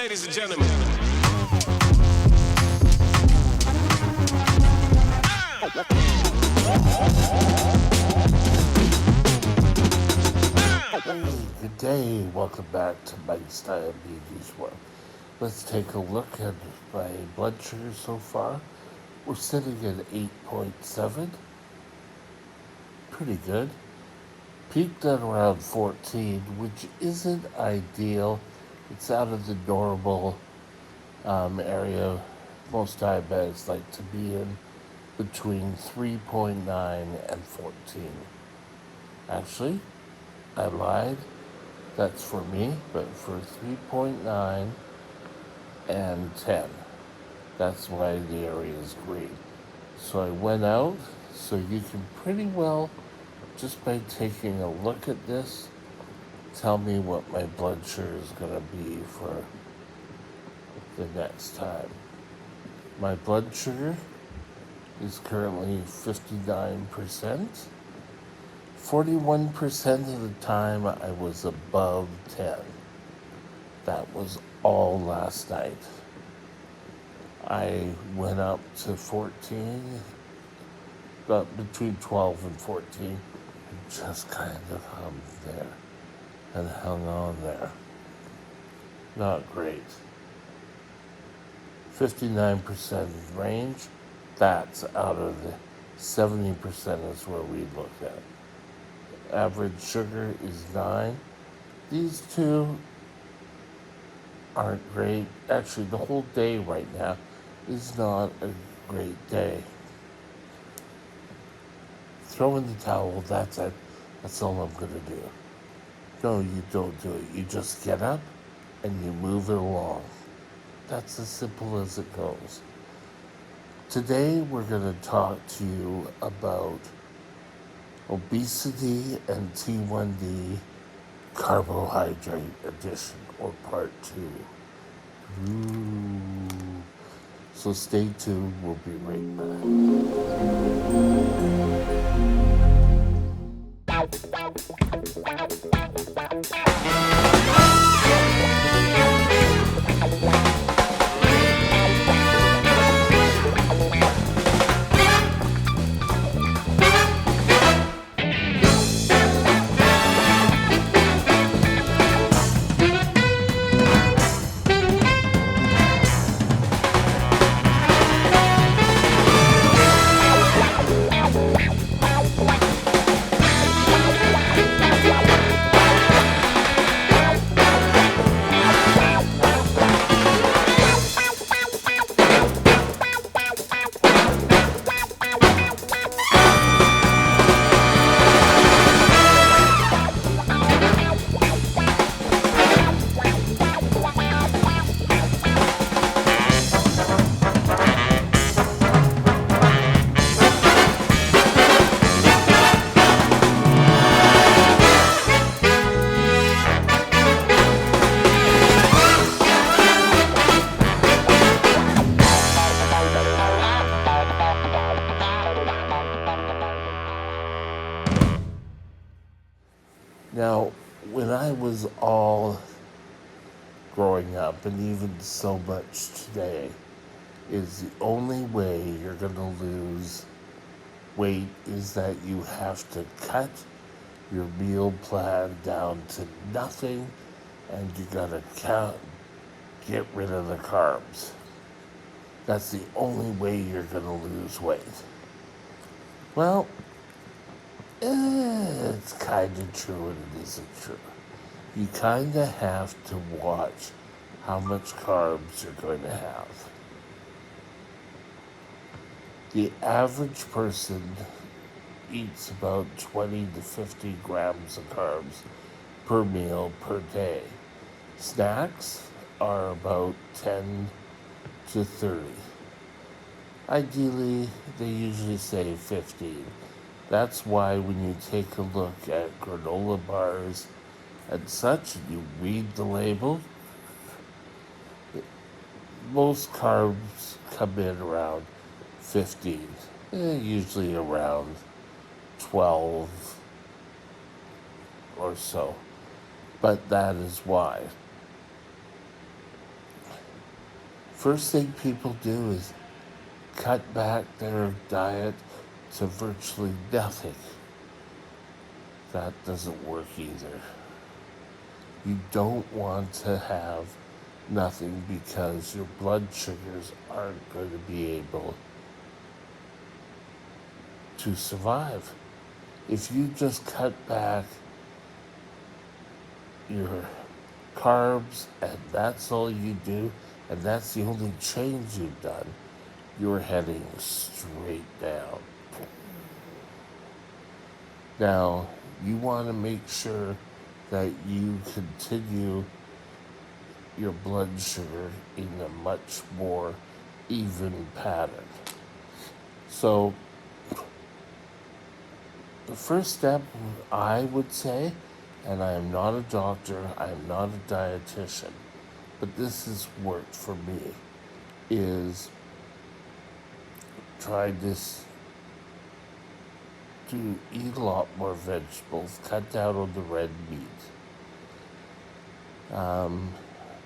Ladies and gentlemen. Hey, good day. Welcome back to Mike's Diabetes World. Let's take a look at my blood sugar so far. We're sitting at 8.7. Pretty good. Peaked at around 14, which isn't ideal. It's out of the normal area most diabetics like to be in, between 3.9 and 14. Actually, I lied. That's for me, but for 3.9 and 10, that's why the area is green. So I went out, so you can pretty well, just by taking a look at this, tell me what my blood sugar is going to be for the next time. My blood sugar is currently 59%. 41% of the time I was above 10. That was all last night. I went up to 14, but between 12 and 14, and just kind of hung there and hung on there. Not great. 59% range, that's out of the 70% is where we look at. Average sugar is 9. These two aren't great. Actually, the whole day right now is not a great day. Throw in the towel, that's it. That's all I'm going to do. No, you don't do it. You just get up and you move it along. That's as simple as it goes. Today, we're going to talk to you about obesity and T1D carbohydrate addition, or part 2. So stay tuned, we'll be right Now, when I was all growing up, and even so much today, is the only way you're going to lose weight is that you have to cut your meal plan down to nothing, and you got to get rid of the carbs. That's the only way you're going to lose weight. Well, it's kind of true and it isn't true. You kind of have to watch how much carbs you're going to have. The average person eats about 20 to 50 grams of carbs per meal per day. Snacks are about 10 to 30. Ideally, they usually say 15. That's why when you take a look at granola bars and such, and you read the label, most carbs come in around 15, usually around 12 or so. But that is why. First thing people do is cut back their diet to virtually nothing. That doesn't work either. You don't want to have nothing because your blood sugars aren't going to be able to survive. If you just cut back your carbs and that's all you do, and that's the only change you've done, you're heading straight down. Now, you want to make sure that you continue your blood sugar in a much more even pattern. So, the first step, I would say, and I am not a doctor, I am not a dietitian, but this has worked for me, is try this to eat a lot more vegetables, cut down on the red meat.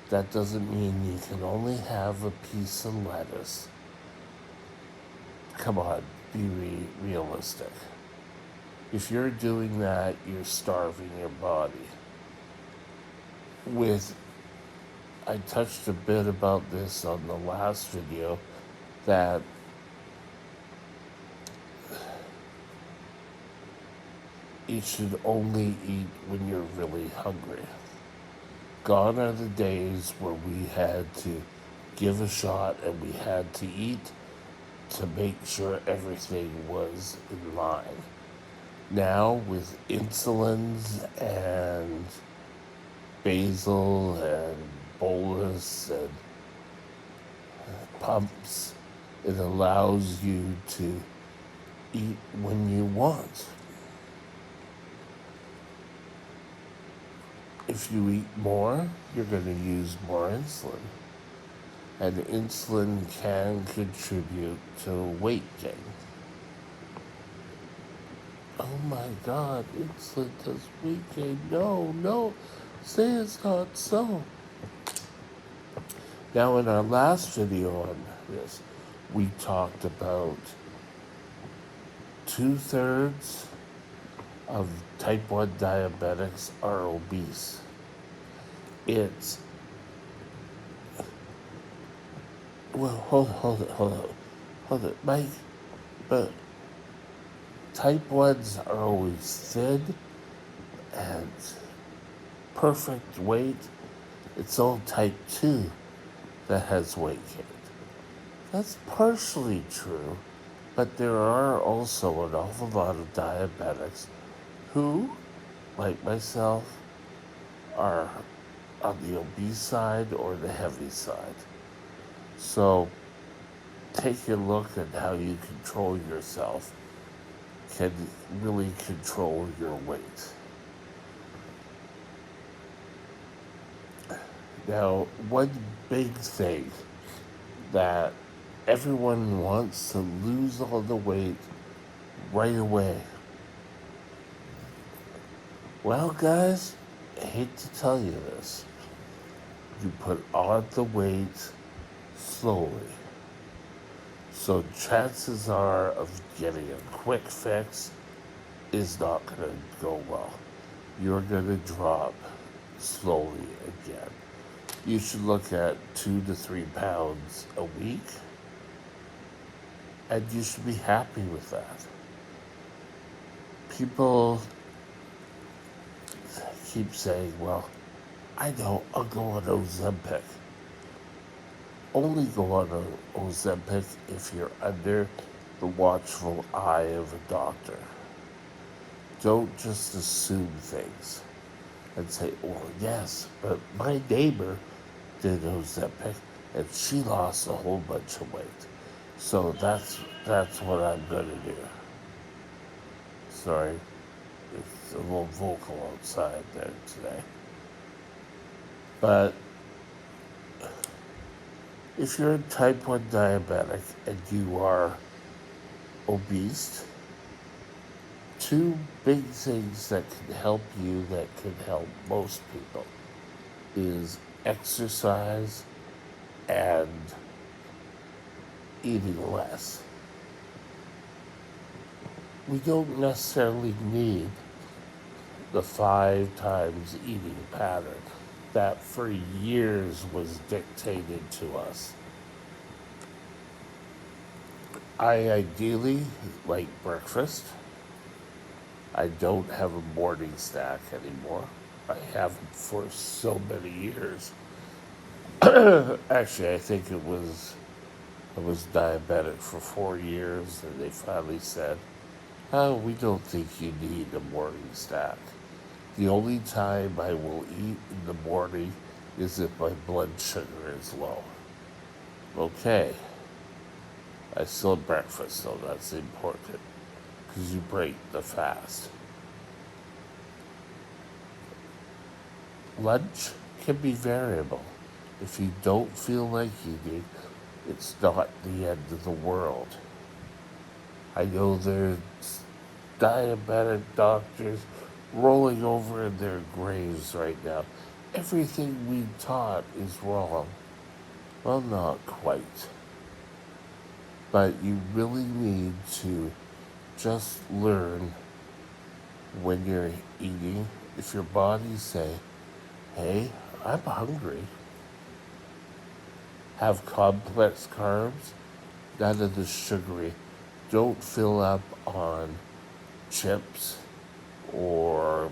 That doesn't mean you can only have a piece of lettuce. Come on, be realistic. If you're doing that, you're starving your body. I touched a bit about this on the last video, that you should only eat when you're really hungry. Gone are the days where we had to give a shot and we had to eat to make sure everything was in line. Now, with insulins and basal and bolus and pumps, it allows you to eat when you want. If you eat more, you're going to use more insulin. And insulin can contribute to weight gain. Oh my God, insulin does weight gain. No, say it's not so. Now, in our last video on this, we talked about 2/3 of type 1 diabetics are obese. Hold it, Mike. But type 1s are always thin and perfect weight. It's all type 2 that has weight gain. That's partially true, but there are also an awful lot of diabetics who, like myself, are on the obese side or the heavy side. So take a look at how you control yourself can really control your weight. Now, one big thing that everyone wants to lose all the weight right away. Well, guys, I hate to tell you this. You put on the weight slowly. So chances are of getting a quick fix is not going to go well. You're going to drop slowly again. You should look at 2 to 3 pounds a week, and you should be happy with that. People keep saying, well, I know, I'll go on Ozempic. Only go on Ozempic if you're under the watchful eye of a doctor. Don't just assume things and say, well, yes, but my neighbor did Ozempic and she lost a whole bunch of weight. So that's what I'm going to do. Sorry, it's a little vocal outside there today. But if you're a type 1 diabetic and you are obese, 2 big things that can help you, that can help most people, is exercise and eating less. We don't necessarily need the 5 times eating pattern that for years was dictated to us. I ideally like breakfast. I don't have a morning snack anymore. I haven't for so many years. Actually, I think I was diabetic for 4 years, and they finally said, "Oh, we don't think you need a morning snack. The only time I will eat in the morning is if my blood sugar is low." Okay, I still have breakfast, though. That's important because you break the fast. Lunch can be variable. If you don't feel like eating, it's not the end of the world. I know there's diabetic doctors rolling over in their graves right now. Everything we taught is wrong. Well, not quite. But you really need to just learn when you're eating, if your body say, "Hey, I'm hungry." Have complex carbs, none of the sugary. Don't fill up on chips or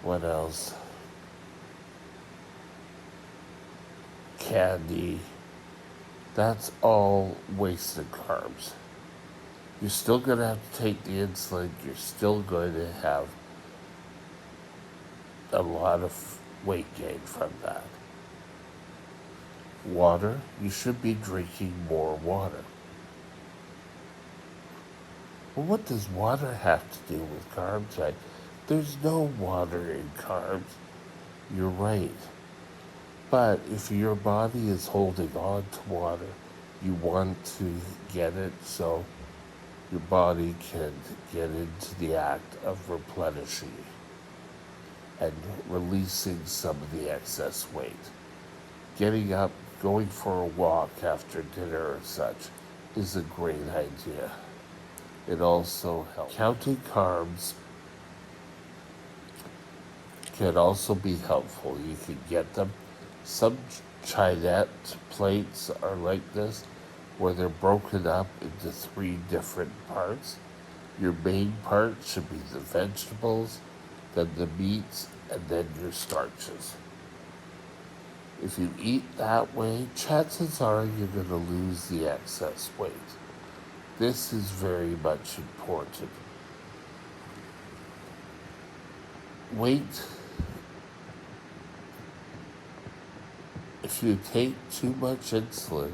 what else? Candy. That's all wasted carbs. You're still going to have to take the insulin. You're still going to have a lot of weight gain from that. Water, you should be drinking more water. Well, what does water have to do with carbs? There's no water in carbs. You're right. But if your body is holding on to water, you want to get it so your body can get into the act of replenishing and releasing some of the excess weight. Getting up, going for a walk after dinner or such is a great idea. It also helps. Counting carbs can also be helpful. You can get them. Some Chinette plates are like this, where they're broken up into 3 different parts. Your main part should be the vegetables, then the meats, and then your starches. If you eat that way, chances are you're going to lose the excess weight. This is very much important. Weight, if you take too much insulin,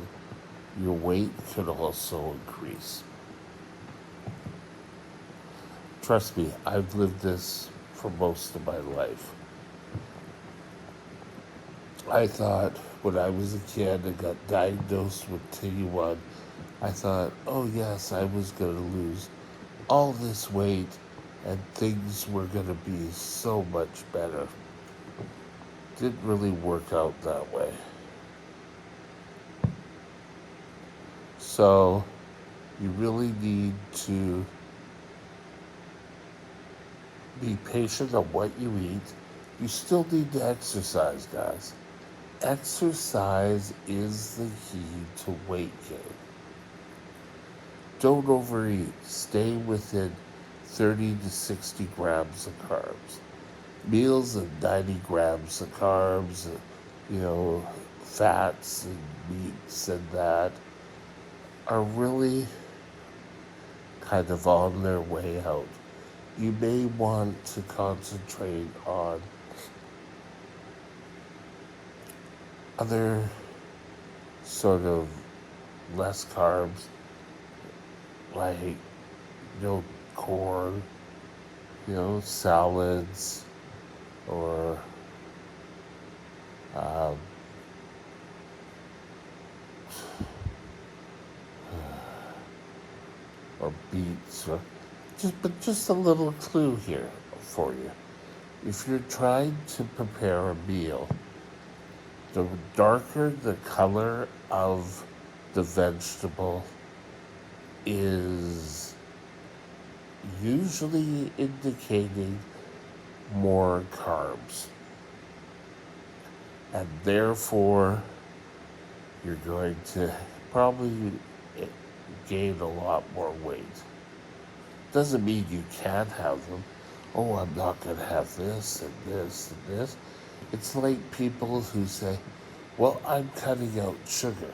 your weight could also increase. Trust me, I've lived this for most of my life. I thought when I was a kid and got diagnosed with T1, I thought, oh yes, I was going to lose all this weight and things were going to be so much better. Didn't really work out that way. So you really need to be patient on what you eat. You still need to exercise, guys. Exercise is the key to weight gain. Don't overeat. Stay within 30 to 60 grams of carbs. Meals of 90 grams of carbs, fats and meats and that are really kind of on their way out. You may want to concentrate on other sort of less carbs, like, corn, salads, or or beets, or just a little clue here for you. If you're trying to prepare a meal The darker the color of the vegetable is usually indicating more carbs. And therefore, you're going to probably gain a lot more weight. Doesn't mean you can't have them. Oh, I'm not going to have this and this and this. It's like people who say, well, I'm cutting out sugar.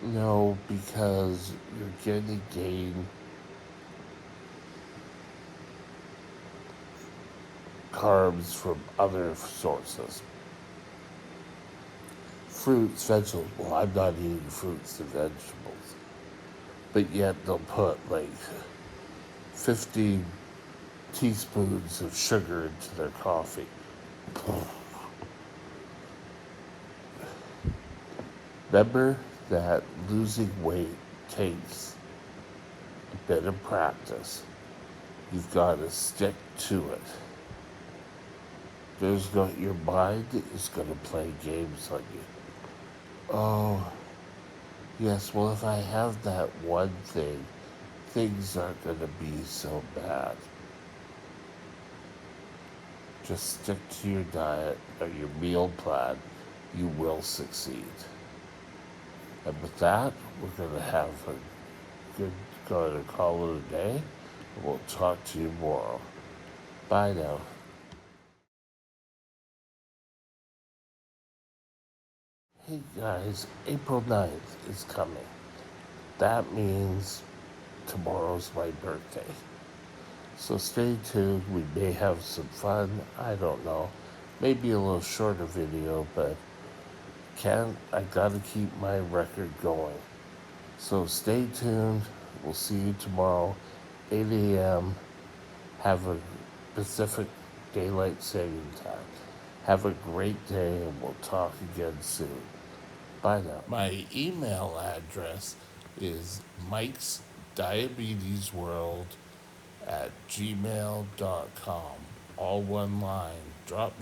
No, because you're going to gain carbs from other sources. Fruits, vegetables. Well, I'm not eating fruits and vegetables. But yet they'll put like 50 teaspoons of sugar into their coffee. Remember that losing weight takes a bit of practice. You've got to stick to it. Your mind is going to play games on you. Oh, yes, well, if I have that one thing, things aren't going to be so bad. Just stick to your diet or your meal plan. You will succeed. And with that, we're going to have going to call it a day. We'll talk to you tomorrow. Bye now. Hey guys, April 9th is coming. That means tomorrow's my birthday. So stay tuned. We may have some fun. I don't know. Maybe a little shorter video, but I gotta keep my record going. So stay tuned. We'll see you tomorrow, 8 a.m. Have a Pacific Daylight Saving Time. Have a great day, and we'll talk again soon. Bye now. My email address is Mike's Diabetes World at gmail.com. All one line. Drop me